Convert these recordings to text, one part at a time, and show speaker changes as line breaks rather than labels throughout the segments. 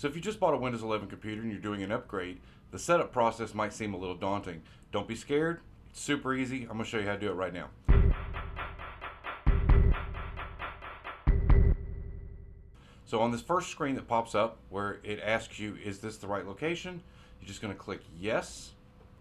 So if you just bought a Windows 11 computer and you're doing an upgrade, the setup process might seem a little daunting. Don't be scared. It's super easy. I'm going to show you how to do it right now. So on this first screen that pops up where it asks you, is this the right location? You're just going to click yes.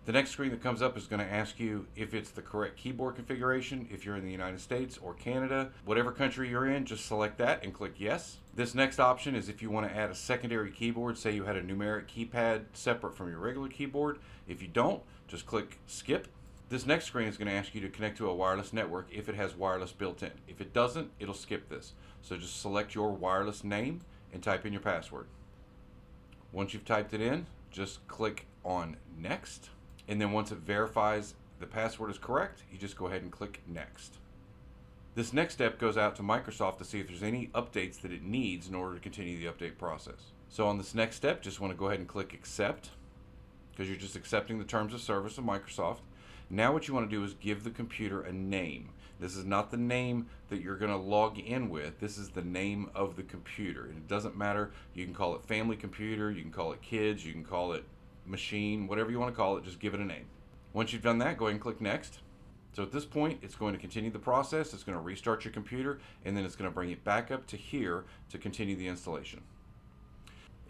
The next screen that comes up is going to ask you if it's the correct keyboard configuration. If you're in the United States or Canada, whatever country you're in, just select that and click yes. This next option is if you want to add a secondary keyboard. Say you had a numeric keypad separate from your regular keyboard. If you don't, just click skip. This next screen is going to ask you to connect to a wireless network if it has wireless built in. If it doesn't, it'll skip this. So just select your wireless name and type in your password. Once you've typed it in, just click on next. And then once it verifies the password is correct, you just go ahead and click next. This next step goes out to Microsoft to see if there's any updates that it needs in order to continue the update process. So on this next step, just want to go ahead and click accept, because you're just accepting the terms of service of Microsoft. Now what you want to do is give the computer a name. This is not the name that you're going to log in with. This is the name of the computer. And it doesn't matter. You can call it family computer, you can call it kids, you can call it machine, whatever you want to call it, just give it a name. Once you've done that, go ahead and click next. So at this point, it's going to continue the process. It's going to restart your computer, and then it's going to bring it back up to here to continue the installation.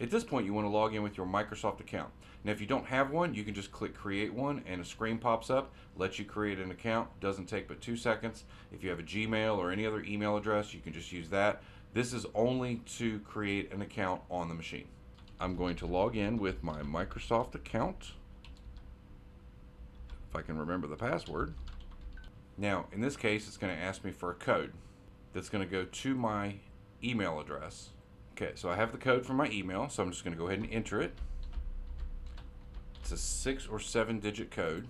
At this point, you want to log in with your Microsoft account. Now, if you don't have one, you can just click create one, and a screen pops up, lets you create an account. Doesn't take but 2 seconds. If you have a Gmail or any other email address, you can just use that. This is only to create an account on the machine. I'm going to log in with my Microsoft account, if I can remember the password. Now, in this case, it's going to ask me for a code that's going to go to my email address. Okay, so I have the code for my email, so I'm just going to go ahead and enter it. It's a 6 or 7 digit code.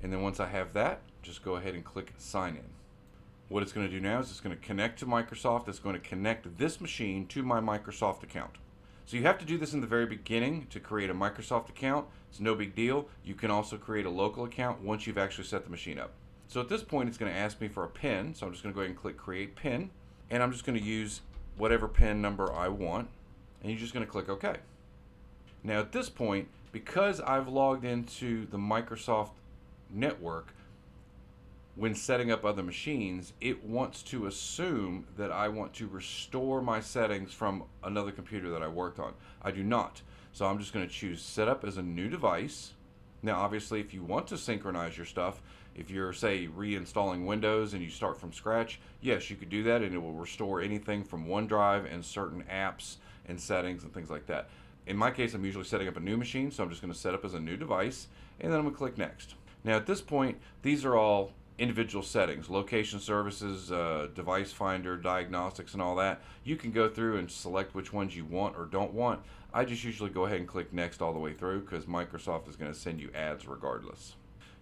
And then once I have that, just go ahead and click sign in. What it's going to do now is it's going to connect to Microsoft. It's going to connect this machine to my Microsoft account. So you have to do this in the very beginning to create a Microsoft account. It's no big deal. You can also create a local account once you've actually set the machine up. So at this point, it's going to ask me for a PIN. So I'm just going to go ahead and click create PIN. And I'm just going to use whatever PIN number I want. And you're just going to click OK. Now at this point, because I've logged into the Microsoft network, when setting up other machines, it wants to assume that I want to restore my settings from another computer that I worked on. I do not. So I'm just going to choose set up as a new device. Now obviously if you want to synchronize your stuff, if you're say reinstalling Windows and you start from scratch, yes, you could do that and it will restore anything from OneDrive and certain apps and settings and things like that. In my case, I'm usually setting up a new machine, so I'm just going to set up as a new device and then I'm going to click next. Now at this point, these are all individual settings, location services, device finder, diagnostics, and all that. You can go through and select which ones you want or don't want. I just usually go ahead and click next all the way through because Microsoft is going to send you ads regardless.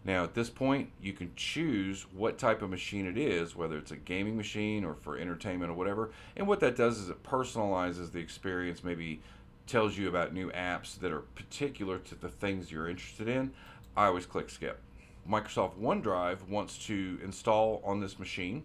Now at this point, you can choose what type of machine it is, whether it's a gaming machine or for entertainment or whatever. And what that does is it personalizes the experience, maybe tells you about new apps that are particular to the things you're interested in. I always click skip. Microsoft OneDrive wants to install on this machine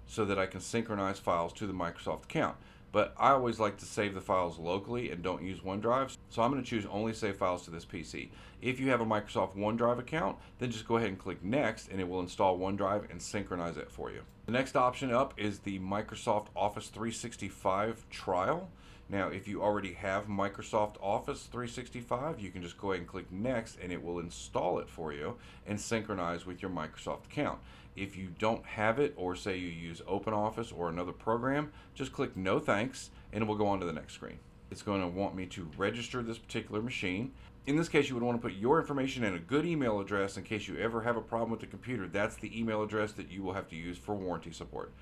so that I can synchronize files to the Microsoft account. But I always like to save the files locally and don't use OneDrive. So I'm going to choose only save files to this PC. If you have a Microsoft OneDrive account, then just go ahead and click next and it will install OneDrive and synchronize it for you. The next option up is the Microsoft Office 365 trial. Now, if you already have Microsoft Office 365, you can just go ahead and click next and it will install it for you and synchronize with your Microsoft account. If you don't have it, or say you use OpenOffice or another program, just click no thanks and it will go on to the next screen. It's going to want me to register this particular machine. In this case, you would want to put your information and a good email address in case you ever have a problem with the computer. That's the email address that you will have to use for warranty support.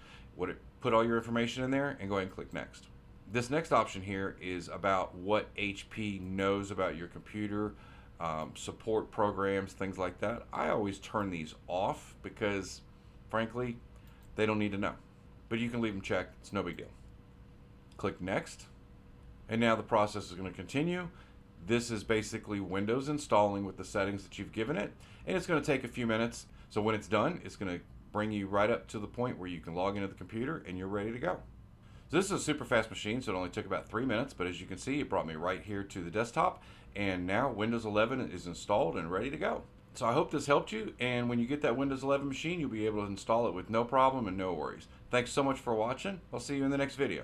Put all your information in there and go ahead and click next. This next option here is about what HP knows about your computer, support programs, things like that. I always turn these off because, frankly, they don't need to know. But you can leave them checked. It's no big deal. Click next. And now the process is going to continue. This is basically Windows installing with the settings that you've given it. And it's going to take a few minutes. So when it's done, it's going to bring you right up to the point where you can log into the computer and you're ready to go. So this is a super fast machine, so it only took about 3 minutes, but as you can see, it brought me right here to the desktop, and now Windows 11 is installed and ready to go. So I hope this helped you, and when you get that Windows 11 machine, you'll be able to install it with no problem and no worries. Thanks so much for watching. I'll see you in the next video.